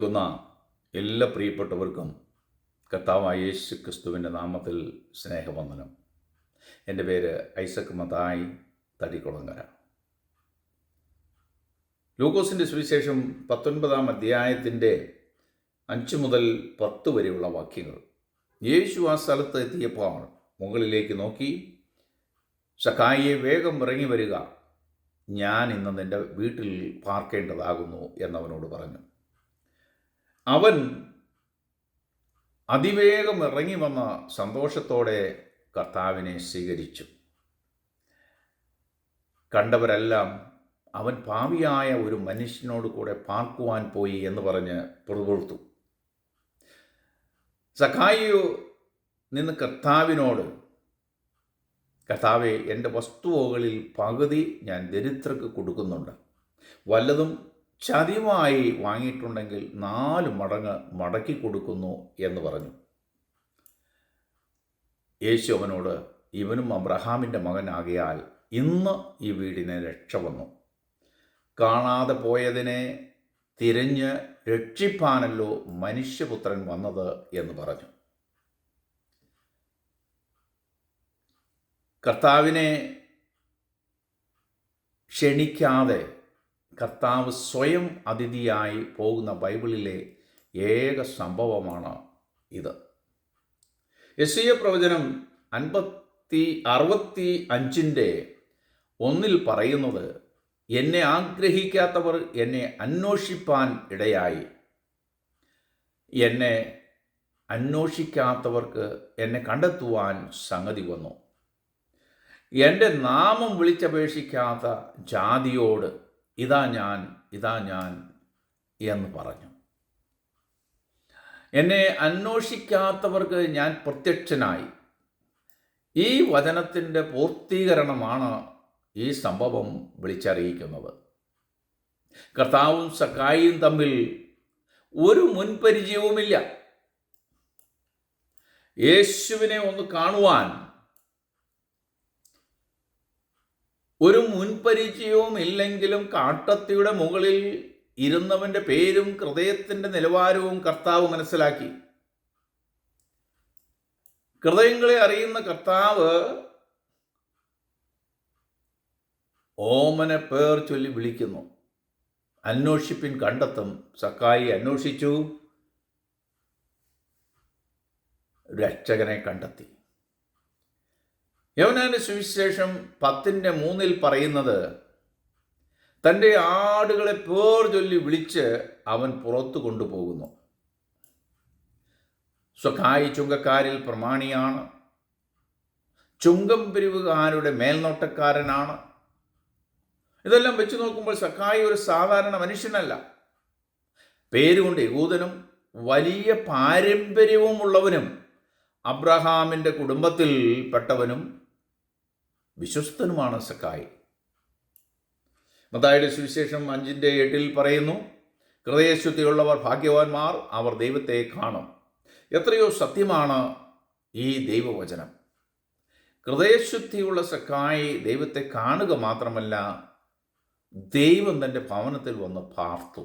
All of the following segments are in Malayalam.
ുന്ന എല്ലാ പ്രിയപ്പെട്ടവർക്കും കർത്താവായ യേശു ക്രിസ്തുവിൻ്റെ നാമത്തിൽ സ്നേഹവന്ദനം. എൻ്റെ പേര് ഐസക് മത്തായി, തടിക്കുളങ്ങര. ലൂക്കോസിൻ്റെ സുവിശേഷം 19-ാം അധ്യായത്തിൻ്റെ 5 മുതൽ 10 വരെയുള്ള വാക്യങ്ങൾ. യേശു ആ സ്ഥലത്ത് എത്തിയപ്പോൾ മുകളിലേക്ക് നോക്കി, സക്കായിയെ, വേഗം ഇറങ്ങി വരിക, ഞാൻ ഇന്ന് നിൻ്റെ വീട്ടിൽ പാർക്കേണ്ടതാകുന്നു എന്നവനോട് പറഞ്ഞു. അവൻ അതിവേഗം ഇറങ്ങി വന്ന സന്തോഷത്തോടെ കർത്താവിനെ സ്വീകരിച്ചു. കണ്ടവരെല്ലാം അവൻ പാപിയായ ഒരു മനുഷ്യനോട് കൂടെ പാർക്കുവാൻ പോയി എന്ന് പറഞ്ഞ് പിറുപിറുത്തു. സക്കായിയോ നിന്ന് കർത്താവിനോട്, കർത്താവേ, എൻ്റെ വസ്തുവകളിൽ പകുതി ഞാൻ ദരിദ്രർക്ക് കൊടുക്കുന്നുണ്ട്. വല്ലതും ചതിവായി വാങ്ങിയിട്ടുണ്ടെങ്കിൽ 4 മടങ്ങ് മടക്കി കൊടുക്കുന്നു എന്ന് പറഞ്ഞു. യേശു അവനോട്, ഇവനും അബ്രഹാമിൻ്റെ മകനാകയാൽ ഇന്ന് ഈ വീടിനെ രക്ഷ വന്നു. കാണാതെ പോയതിനെ തിരഞ്ഞ് രക്ഷിപ്പാനല്ലോ മനുഷ്യപുത്രൻ വന്നത് എന്ന് പറഞ്ഞു. കർത്താവിനെ ക്ഷണിക്കാതെ കർത്താവ് സ്വയം അതിഥിയായി പോകുന്ന ബൈബിളിലെ ഏക സംഭവമാണ് ഇത്. യെശയ്യാ പ്രവചനം 65:1 പറയുന്നത്, എന്നെ ആഗ്രഹിക്കാത്തവർ എന്നെ അന്വേഷിപ്പാൻ ഇടയായി. എന്നെ അന്വേഷിക്കാത്തവർക്ക് എന്നെ കണ്ടെത്തുവാൻ സംഗതി വന്നു. എൻ്റെ നാമം വിളിച്ചപേക്ഷിക്കാത്ത ജാതിയോട് ഇതാ ഞാൻ എന്ന് പറഞ്ഞു. എന്നെ അന്വേഷിക്കാത്തവർക്ക് ഞാൻ പ്രത്യക്ഷനായി. ഈ വചനത്തിൻ്റെ പൂർത്തീകരണമാണ് ഈ സംഭവം വിളിച്ചറിയിക്കുന്നത്. കർത്താവും സക്കായിയും തമ്മിൽ ഒരു മുൻപരിചയവുമില്ല. യേശുവിനെ ഒന്ന് കാണുവാൻ ഒരു മുൻപരിചയവും ഇല്ലെങ്കിലും കാട്ടത്തിയുടെ മുകളിൽ ഇരുന്നവൻ്റെ പേരും ഹൃദയത്തിൻ്റെ നിലവാരവും കർത്താവ് മനസ്സിലാക്കി. ഹൃദയങ്ങളെ അറിയുന്ന കർത്താവ് ഓമന പേർ ചൊല്ലി വിളിക്കുന്നു. അന്വേഷിപ്പിൻ, കണ്ടെത്തും. സക്കായി അന്വേഷിച്ചു, രക്ഷകനെ കണ്ടെത്തി. യോഹന്നാന്റെ സുവിശേഷം 10:3 പറയുന്നത്, തൻ്റെ ആടുകളെ പേർ ചൊല്ലി വിളിച്ച് അവൻ പുറത്തു കൊണ്ടുപോകുന്നു. സക്കായി ചുങ്കക്കാരിൽ പ്രമാണിയാണ്. ചുങ്കം പിരിവുകാരുടെ മേൽനോട്ടക്കാരനാണ്. ഇതെല്ലാം വെച്ച് നോക്കുമ്പോൾ സക്കായി ഒരു സാധാരണ മനുഷ്യനല്ല. പേരുകൊണ്ട് യഹൂദനും വലിയ പാരമ്പര്യവുമുള്ളവനും അബ്രഹാമിൻ്റെ കുടുംബത്തിൽ പെട്ടവനും വിശ്വസ്തനുമാണ് സക്കായി. മത്തായിയുടെ സുവിശേഷം 5:8 പറയുന്നു, ഹൃദയശുദ്ധിയുള്ളവർ ഭാഗ്യവാന്മാർ, അവർ ദൈവത്തെ കാണും. എത്രയോ സത്യമാണ് ഈ ദൈവവചനം. ഹൃദയശുദ്ധിയുള്ള സക്കായി ദൈവത്തെ കാണുക മാത്രമല്ല, ദൈവം തൻ്റെ ഭവനത്തിൽ വന്ന് പാർത്തു.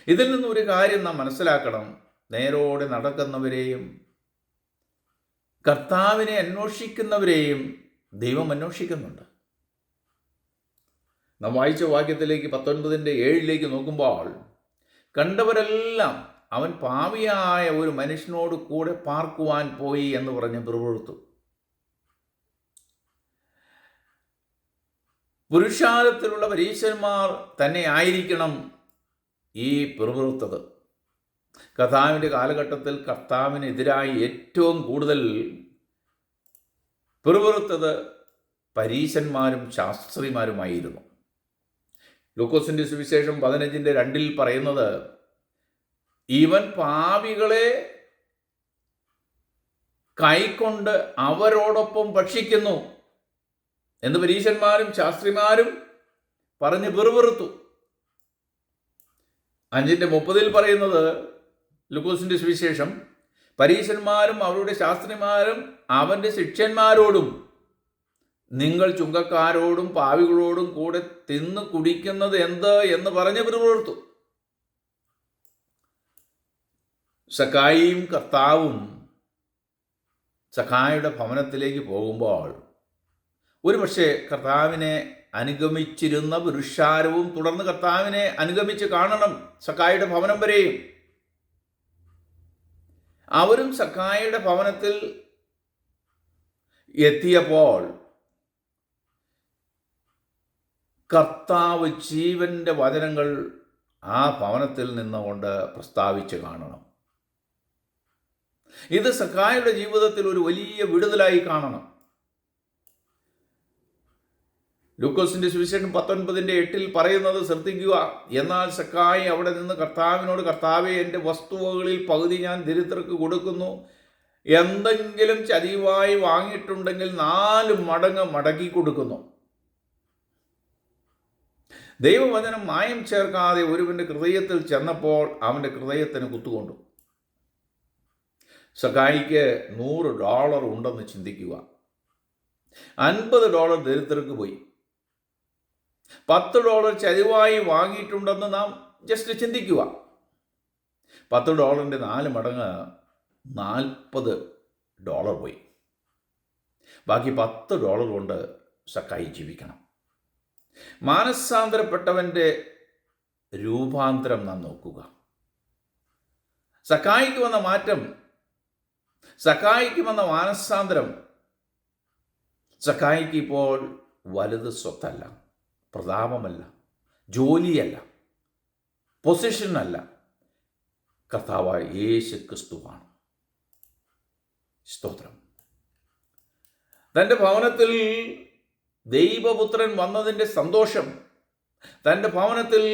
ഇതിൽ നിന്നൊരു കാര്യം നാം മനസ്സിലാക്കണം. നേരോടെ നടക്കുന്നവരെയും കർത്താവിനെ അന്വേഷിക്കുന്നവരെയും ദൈവം അന്വേഷിക്കുന്നുണ്ട്. നാം വായിച്ച വാക്യത്തിലേക്ക് 19:7 നോക്കുമ്പോൾ, കണ്ടവരെല്ലാം അവൻ പാപിയായ ഒരു മനുഷ്യനോട് കൂടെ പാർക്കുവാൻ പോയി എന്ന് പറഞ്ഞ് പിറുപിറുത്തു. പുരുഷാരത്തിലുള്ള പരീശന്മാർ തന്നെ ആയിരിക്കണം ഈ പിറുപിറുത്തത്. കർത്താവിൻ്റെ കാലഘട്ടത്തിൽ കർത്താവിനെതിരായി ഏറ്റവും കൂടുതൽ പിറുപിറുത്തത് പരീശന്മാരും ശാസ്ത്രിമാരുമായിരുന്നു. ലൂക്കോസിൻ്റെ സുവിശേഷം 15:2 പറയുന്നത്, ഇവൻ പാപികളെ കൈക്കൊണ്ട് അവരോടൊപ്പം ഭക്ഷിക്കുന്നു എന്ന് പരീശന്മാരും ശാസ്ത്രിമാരും പറഞ്ഞ് പിറുപിറുത്തു. 5:30 പറയുന്നത്, ലൂക്കോസിൻ്റെ സുവിശേഷം, പരീശന്മാരും അവരുടെ ശാസ്ത്രിമാരും അവൻ്റെ ശിഷ്യന്മാരോടും നിങ്ങൾ ചുങ്കക്കാരോടും പാവികളോടും കൂടെ തിന്നു കുടിക്കുന്നത് എന്ത് എന്ന് പറഞ്ഞ് പിറുപിറുത്തു. സക്കായിയും കർത്താവും സക്കായിയുടെ ഭവനത്തിലേക്ക് പോകുമ്പോൾ ഒരുപക്ഷെ കർത്താവിനെ അനുഗമിച്ചിരുന്ന പുരുഷാരവും തുടർന്ന് കർത്താവിനെ അനുഗമിച്ച് കാണണം സക്കായിയുടെ ഭവനം വരെയും. അവരും സക്കായിയുടെ ഭവനത്തിൽ എത്തിയപ്പോൾ കർത്താവ് ജീവന്റെ വചനങ്ങൾ ആ ഭവനത്തിൽ നിന്നുകൊണ്ട് പ്രസ്താവിച്ച് കാണണം. ഇത് സക്കായിയുടെ ജീവിതത്തിൽ ഒരു വലിയ വിടുതലായി കാണണം. ലൂക്കോസിന്റെ സുവിശേഷം 19:8 പറയുന്നത് ശ്രദ്ധിക്കുക. എന്നാൽ സക്കായി അവിടെ നിന്ന് കർത്താവിനോട്, കർത്താവേ, എൻ്റെ വസ്തുവകളിൽ പകുതി ഞാൻ ദരിദ്രർക്ക് കൊടുക്കുന്നു. എന്തെങ്കിലും ചതിവായി വാങ്ങിയിട്ടുണ്ടെങ്കിൽ 4 മടങ്ങ് മടക്കി കൊടുക്കുന്നു. ദൈവവചനം മായം ചേർക്കാതെ ഒരുവന്റെ ഹൃദയത്തിൽ ചെന്നപ്പോൾ അവൻ്റെ ഹൃദയത്തിന് കുത്തുകൊണ്ടു. സക്കായിക്ക് $100 ഉണ്ടെന്ന് ചിന്തിക്കുക. $50 ദരിദ്രർക്ക് പോയി. $10 ചതിവായി വാങ്ങിയിട്ടുണ്ടെന്ന് നാം ജസ്റ്റ് ചിന്തിക്കുക. $10 4 മടങ്ങ് $40 പോയി. ബാക്കി $10 കൊണ്ട് സക്കായി ജീവിക്കണം. മാനസാന്തരപ്പെട്ടവൻ്റെ രൂപാന്തരം നാം നോക്കുക. സക്കായിക്ക് വന്ന മാറ്റം, സക്കായിക്ക് വന്ന മാനസാന്തരം. സക്കായിക്ക് ഇപ്പോൾ വലുത് സ്വത്തല്ല, പ്രതാപമല്ല, ജോലിയല്ല, പൊസിഷനല്ല, കർത്താവായ യേശു ക്രിസ്തുവാണ്. സ്തോത്രം. തൻ്റെ ഭവനത്തിൽ ദൈവപുത്രൻ വന്നതിൻ്റെ സന്തോഷം, തൻ്റെ ഭവനത്തിൽ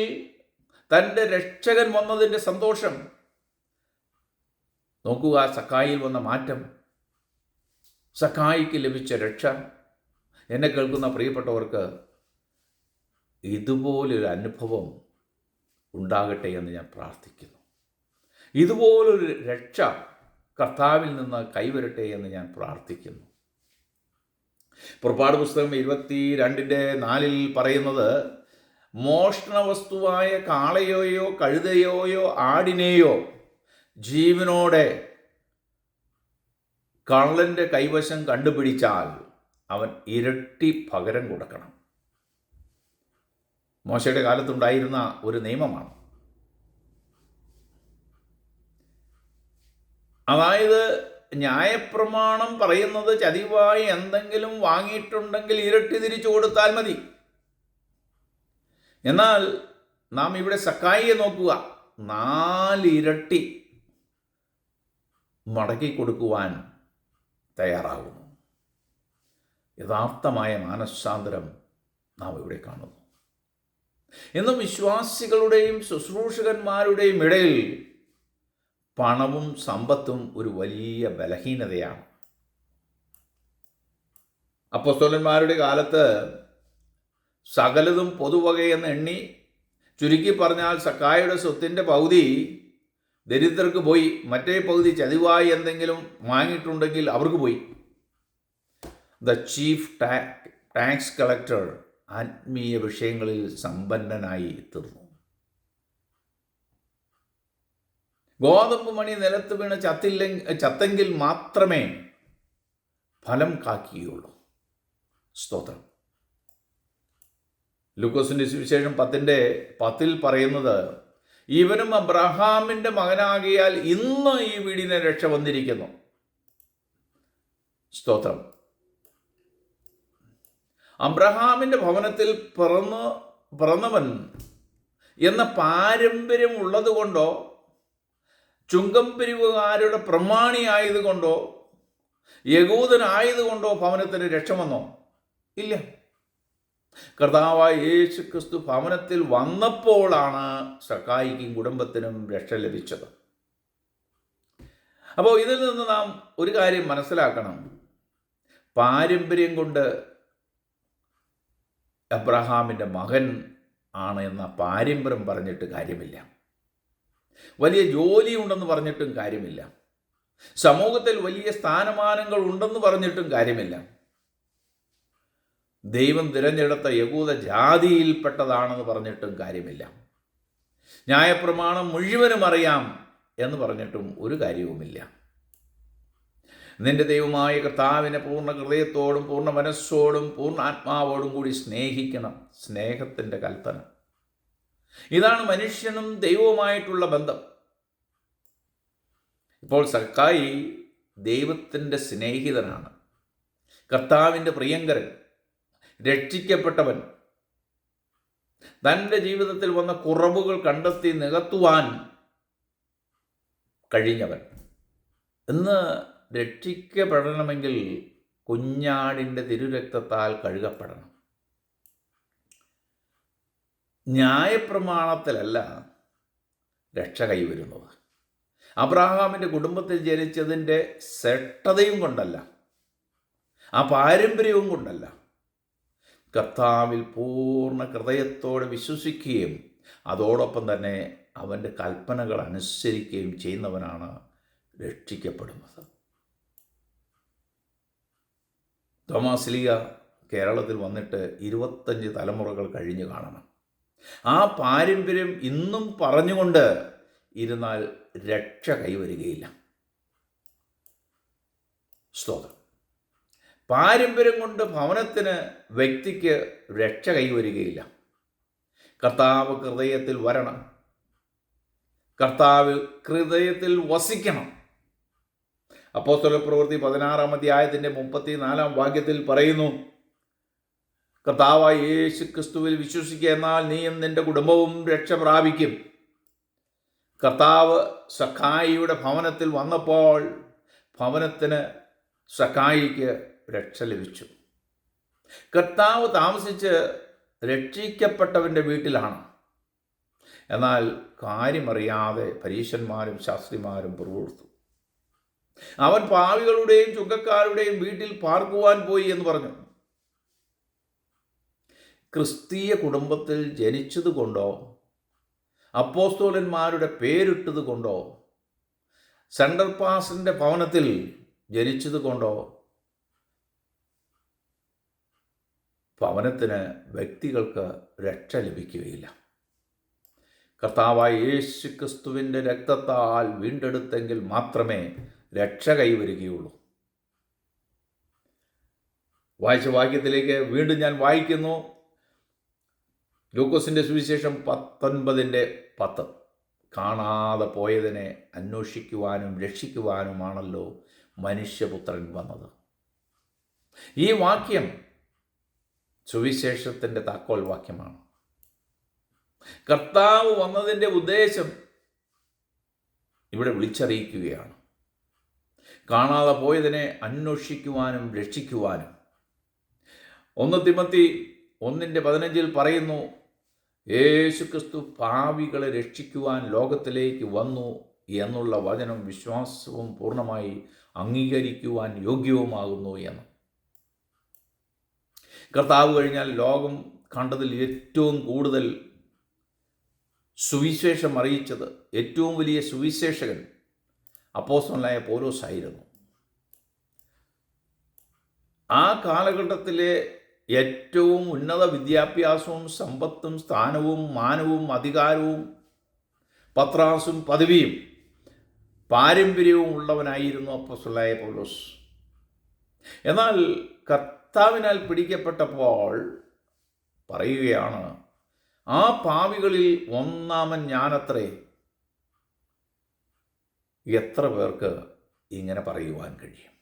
തൻ്റെ രക്ഷകൻ വന്നതിൻ്റെ സന്തോഷം. നോക്കുക, സക്കായിൽ വന്ന മാറ്റം, സക്കായിക്ക് ലഭിച്ച രക്ഷ. എന്നെ കേൾക്കുന്ന പ്രിയപ്പെട്ടവർക്ക് ഇതുപോലൊരു അനുഭവം ഉണ്ടാകട്ടെ എന്ന് ഞാൻ പ്രാർത്ഥിക്കുന്നു. ഇതുപോലൊരു രക്ഷ കർത്താവിൽ നിന്ന് കൈവരട്ടെ എന്ന് ഞാൻ പ്രാർത്ഥിക്കുന്നു. പുറപ്പാട് പുസ്തകം 22:4 പറയുന്നത്, മോഷണ വസ്തുവായ കാളയോയോ കഴുതയോയോ ആടിനെയോ ജീവനോടെ കള്ളൻ്റെ കൈവശം കണ്ടുപിടിച്ചാൽ അവൻ ഇരട്ടി പകരം കൊടുക്കണം. മോശയുടെ കാലത്തുണ്ടായിരുന്ന ഒരു നിയമമാണ്. അതായത് ന്യായപ്രമാണം പറയുന്നത് ചതിവായി എന്തെങ്കിലും വാങ്ങിയിട്ടുണ്ടെങ്കിൽ ഇരട്ടി തിരിച്ചു കൊടുത്താൽ മതി. എന്നാൽ നാം ഇവിടെ സക്കായിയെ നോക്കുക, 4 ഇരട്ടി മടക്കി കൊടുക്കുവാൻ തയ്യാറാകുന്നു. യഥാർത്ഥമായ മാനസാന്തരം നാം ഇവിടെ കാണുന്നു. ഇന്ന് വിശ്വാസികളുടെയും ശുശ്രൂഷകന്മാരുടെയും ഇടയിൽ പണവും സമ്പത്തും ഒരു വലിയ ബലഹീനതയാണ്. അപ്പോസ്തലന്മാരുടെ കാലത്ത് സകലതും പൊതുവകയെന്ന് എണ്ണി, ചുരുക്കി പറഞ്ഞാൽ സക്കായിയുടെ സ്വത്തിൻ്റെ പകുതി ദരിദ്രർക്ക് പോയി, മറ്റേ പകുതി ചതിവായി എന്തെങ്കിലും വാങ്ങിയിട്ടുണ്ടെങ്കിൽ അവർക്ക് പോയി. ദ ചീഫ് ടാക്സ് കളക്ടർ ആത്മീയ വിഷയങ്ങളിൽ സമ്പന്നനായി തീർന്നു. ഗോതമ്പ് മണി നിലത്ത് വീണ് ചത്തെങ്കിൽ മാത്രമേ ഫലം കാക്കുകയുള്ളൂ. സ്തോത്രം. ലൂക്കോസിന്റെ സുവിശേഷം 10:10 പറയുന്നത്, ഇവനും അബ്രഹാമിൻ്റെ മകനാകിയാൽ ഇന്ന് ഈ വീടിന് രക്ഷ വന്നിരിക്കുന്നു. സ്തോത്രം. അബ്രഹാമിൻ്റെ ഭവനത്തിൽ പിറന്നവൻ എന്ന പാരമ്പര്യം ഉള്ളതുകൊണ്ടോ ചുങ്കം പിരിവുകാരുടെ പ്രമാണിയായതുകൊണ്ടോ യഹൂദനായതുകൊണ്ടോ ഭവനത്തിന് രക്ഷ വന്നോ? ഇല്ല. കർത്താവായ യേശു ക്രിസ്തു ഭവനത്തിൽ വന്നപ്പോഴാണ് സക്കായിക്കും കുടുംബത്തിനും രക്ഷ ലഭിച്ചത്. അപ്പോൾ ഇതിൽ നിന്ന് നാം ഒരു കാര്യം മനസ്സിലാക്കണം. പാരമ്പര്യം കൊണ്ട് അബ്രഹാമിൻ്റെ മകൻ ആണ് എന്ന പാരമ്പര്യം പറഞ്ഞിട്ട് കാര്യമില്ല. വലിയ ജോലി ഉണ്ടെന്ന് പറഞ്ഞിട്ടും കാര്യമില്ല. സമൂഹത്തിൽ വലിയ സ്ഥാനമാനങ്ങൾ ഉണ്ടെന്ന് പറഞ്ഞിട്ടും കാര്യമില്ല. ദൈവം തിരഞ്ഞെടുത്ത യഹൂദ ജാതിയിൽപ്പെട്ടതാണെന്ന് പറഞ്ഞിട്ടും കാര്യമില്ല. ന്യായപ്രമാണം മുഴുവനും അറിയാം എന്ന് പറഞ്ഞിട്ടും ഒരു കാര്യവുമില്ല. നിന്റെ ദൈവമായ കർത്താവിനെ പൂർണ്ണ ഹൃദയത്തോടും പൂർണ്ണ മനസ്സോടും പൂർണ്ണ ആത്മാവോടും കൂടി സ്നേഹിക്കണം. സ്നേഹത്തിൻ്റെ കൽപ്പന ഇതാണ് മനുഷ്യനും ദൈവവുമായിട്ടുള്ള ബന്ധം. ഇപ്പോൾ സക്കായി ദൈവത്തിൻ്റെ സ്നേഹിതനാണ്, കർത്താവിൻ്റെ പ്രിയങ്കരൻ, രക്ഷിക്കപ്പെട്ടവൻ, തൻ്റെ ജീവിതത്തിൽ വന്ന കുറവുകൾ കണ്ടെത്തി നികത്തുവാൻ കഴിഞ്ഞവൻ. ഇന്ന് രക്ഷിക്കപ്പെടണമെങ്കിൽ കുഞ്ഞാടിൻ്റെ തിരുരക്തത്താൽ കഴുകപ്പെടണം. ന്യായപ്രമാണത്തിലല്ല രക്ഷ കൈവരുന്നത്. അബ്രഹാമിൻ്റെ കുടുംബത്തിൽ ജനിച്ചതിൻ്റെ ശ്രേഷ്ഠതയും കൊണ്ടല്ല, ആ പാരമ്പര്യവും കൊണ്ടല്ല. കർത്താവിൽ പൂർണ്ണ ഹൃദയത്തോടെ വിശ്വസിക്കുകയും അതോടൊപ്പം തന്നെ അവൻ്റെ കൽപ്പനകൾ അനുസരിക്കുകയും ചെയ്യുന്നവനാണ് രക്ഷിക്കപ്പെടുന്നത്. തോമാസ് ലീഗ കേരളത്തിൽ വന്നിട്ട് 25 തലമുറകൾ കഴിഞ്ഞ് കാണണം. ആ പാരമ്പര്യം ഇന്നും പറഞ്ഞുകൊണ്ട് ഇരുന്നാൽ രക്ഷ കൈവരികയില്ല. സ്തോത്രം. പാരമ്പര്യം കൊണ്ട് ഭവനത്തിന്, വ്യക്തിക്ക് രക്ഷ കൈവരികയില്ല. കർത്താവ് ഹൃദയത്തിൽ വരണം, കർത്താവ് ഹൃദയത്തിൽ വസിക്കണം. അപ്പോസ്തലപ്രവൃത്തി 16-ാം അധ്യായത്തിൻ്റെ 34-ാം വാക്യത്തിൽ പറയുന്നു, കർത്താവായ യേശു ക്രിസ്തുവിൽ വിശ്വസിക്കുക, എന്നാൽ നീയും നിന്റെ കുടുംബവും രക്ഷ പ്രാപിക്കും. കർത്താവ് സക്കായിയുടെ ഭവനത്തിൽ വന്നപ്പോൾ ഭവനത്തിന്, സക്കായിക്ക് രക്ഷ ലഭിച്ചു. കർത്താവ് താമസിച്ച് രക്ഷിക്കപ്പെട്ടവൻ്റെ വീട്ടിലാണ്. എന്നാൽ കാര്യമറിയാതെ പരീശന്മാരും ശാസ്ത്രിമാരും പുറപ്പെടുത്തു. അവൻ പാവികളുടെയും ചുങ്കക്കാരുടെയും വീട്ടിൽ പാർക്കുവാൻ പോയി എന്ന് പറഞ്ഞു. ക്രിസ്തീയ കുടുംബത്തിൽ ജനിച്ചതുകൊണ്ടോ, അപ്പോസ്തലന്മാരുടെ പേരിട്ടതുകൊണ്ടോ, സെൻട്രൽ പാസ്റ്ററിൻ്റെ ഭവനത്തിൽ ജനിച്ചതുകൊണ്ടോ ഭവനത്തിന്, വ്യക്തികൾക്ക് രക്ഷ ലഭിക്കുകയില്ല. കർത്താവായ യേശു ക്രിസ്തുവിൻ്റെ രക്തത്താൽ വീണ്ടെടുത്തെങ്കിൽ മാത്രമേ രക്ഷ കൈവരികയുള്ളൂ. വായിച്ച വാക്യത്തിലേക്ക് വീണ്ടും ഞാൻ വായിക്കുന്നു. ലൂക്കോസിൻ്റെ സുവിശേഷം 19:10. കാണാതെ പോയതിനെ അന്വേഷിക്കുവാനും രക്ഷിക്കുവാനുമാണല്ലോ മനുഷ്യപുത്രൻ വന്നത്. ഈ വാക്യം സുവിശേഷത്തിൻ്റെ താക്കോൽ വാക്യമാണ്. കർത്താവ് വന്നതിൻ്റെ ഉദ്ദേശം ഇവിടെ വിളിച്ചറിയിക്കുകയാണ്. കാണാതെ പോയതിനെ അന്വേഷിക്കുവാനും രക്ഷിക്കുവാനും. 1 തിമോത്തി 1:15 പറയുന്നു, യേശു ക്രിസ്തു പാപികളെ രക്ഷിക്കുവാൻ ലോകത്തിലേക്ക് വന്നു എന്നുള്ള വചനം വിശ്വാസവും പൂർണ്ണമായി അംഗീകരിക്കുവാൻ യോഗ്യവുമാകുന്നു എന്ന്. കർത്താവ് കഴിഞ്ഞാൽ ലോകം കണ്ടതിൽ ഏറ്റവും കൂടുതൽ സുവിശേഷം അറിയിച്ചത്, ഏറ്റവും വലിയ സുവിശേഷകൻ അപ്പോസ്തലനായ പൗലോസായിരുന്നു. ആ കാലഘട്ടത്തിലെ ഏറ്റവും ഉന്നത വിദ്യാഭ്യാസവും സമ്പത്തും സ്ഥാനവും മാനവും അധികാരവും പത്രാസും പദവിയും പാരമ്പര്യവും ഉള്ളവനായിരുന്നു അപ്പോസ്തലനായ പൗലോസ്. എന്നാൽ കർത്താവിനാൽ പിടിക്കപ്പെട്ടപ്പോൾ പറയുകയാണ്, ആ പാപികളിൽ ഒന്നാമൻ ഞാനത്രേ. എത്ര പേർക്ക് ഇങ്ങനെ പറയുവാൻ കഴിയും?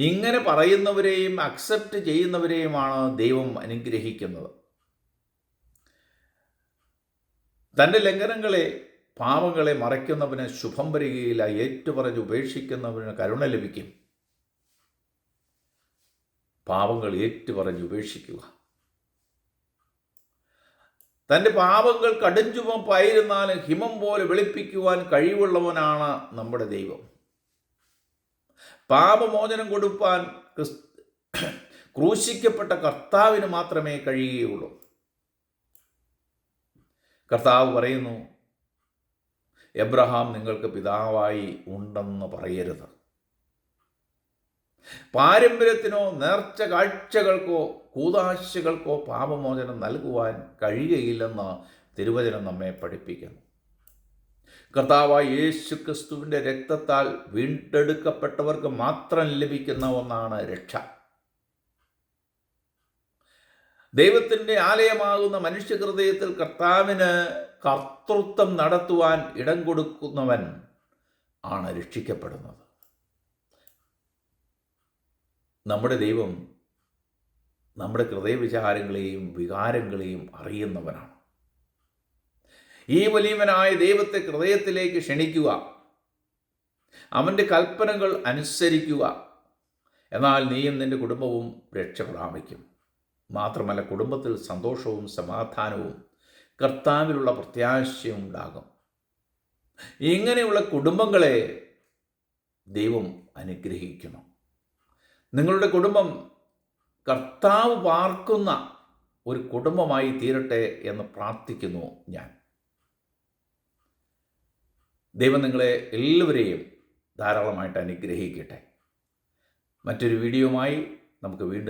ഇങ്ങനെ പറയുന്നവരെയും അക്സെപ്റ്റ് ചെയ്യുന്നവരെയുമാണ് ദൈവം അനുഗ്രഹിക്കുന്നത്. തൻ്റെ ലംഘനങ്ങളെ, പാപങ്ങളെ മറയ്ക്കുന്നവന് ശുഭം വരികയില്ല. ഏറ്റുപറഞ്ഞ് ഉപേക്ഷിക്കുന്നവന് കരുണ ലഭിക്കും. പാപങ്ങൾ ഏറ്റുപറഞ്ഞ് ഉപേക്ഷിക്കുക. തൻ്റെ പാപങ്ങൾ കടുംചുമപ്പായിരുന്നാലും ഹിമം പോലെ വെളുപ്പിക്കുവാൻ കഴിവുള്ളവനാണ് നമ്മുടെ ദൈവം. പാപമോചനം കൊടുപ്പാൻ ക്രൂശിക്കപ്പെട്ട കർത്താവിന് മാത്രമേ കഴിയുകയുള്ളൂ. കർത്താവ് പറയുന്നു, എബ്രഹാം നിങ്ങൾക്ക് പിതാവായി ഉണ്ടെന്ന് പറയരുത്. പാരമ്പര്യത്തിനോ നേർച്ച കാഴ്ചകൾക്കോ കൂതാശകൾക്കോ പാപമോചനം നൽകുവാൻ കഴിയുകയില്ലെന്ന് തിരുവചനം നമ്മെ പഠിപ്പിക്കുന്നു. കർത്താവായ യേശു ക്രിസ്തുവിൻ്റെ രക്തത്താൽ വീണ്ടെടുക്കപ്പെട്ടവർക്ക് മാത്രം ലഭിക്കുന്ന ഒന്നാണ് രക്ഷ. ദൈവത്തിൻ്റെ ആലയമാകുന്ന മനുഷ്യഹൃദയത്തിൽ കർത്താവിന് കർത്തൃത്വം നടത്തുവാൻ ഇടം കൊടുക്കുന്നവൻ ആണ് രക്ഷിക്കപ്പെടുന്നത്. നമ്മുടെ ദൈവം നമ്മുടെ ഹൃദയവിചാരങ്ങളെയും വികാരങ്ങളെയും അറിയുന്നവനാണ്. ഈ വലിയവനായ ദൈവത്തെ ഹൃദയത്തിലേക്ക് ക്ഷണിക്കുക, അവൻ്റെ കൽപ്പനകൾ അനുസരിക്കുക. എന്നാൽ നീയും നിൻ്റെ കുടുംബവും രക്ഷ പ്രാപിക്കും. മാത്രമല്ല, കുടുംബത്തിൽ സന്തോഷവും സമാധാനവും കർത്താവിലുള്ള പ്രത്യാശയും ഉണ്ടാകും. ഇങ്ങനെയുള്ള കുടുംബങ്ങളെ ദൈവം അനുഗ്രഹിക്കണം. നിങ്ങളുടെ കുടുംബം കർത്താവ് പാർക്കുന്ന ഒരു കുടുംബമായി തീരട്ടെ എന്ന് പ്രാർത്ഥിക്കുന്നു ഞാൻ. ദൈവം നിങ്ങളെ എല്ലാവരെയും ധാരാളമായിട്ട് അനുഗ്രഹിക്കട്ടെ. മറ്റൊരു വീഡിയോയുമായി നമുക്ക് വീണ്ടും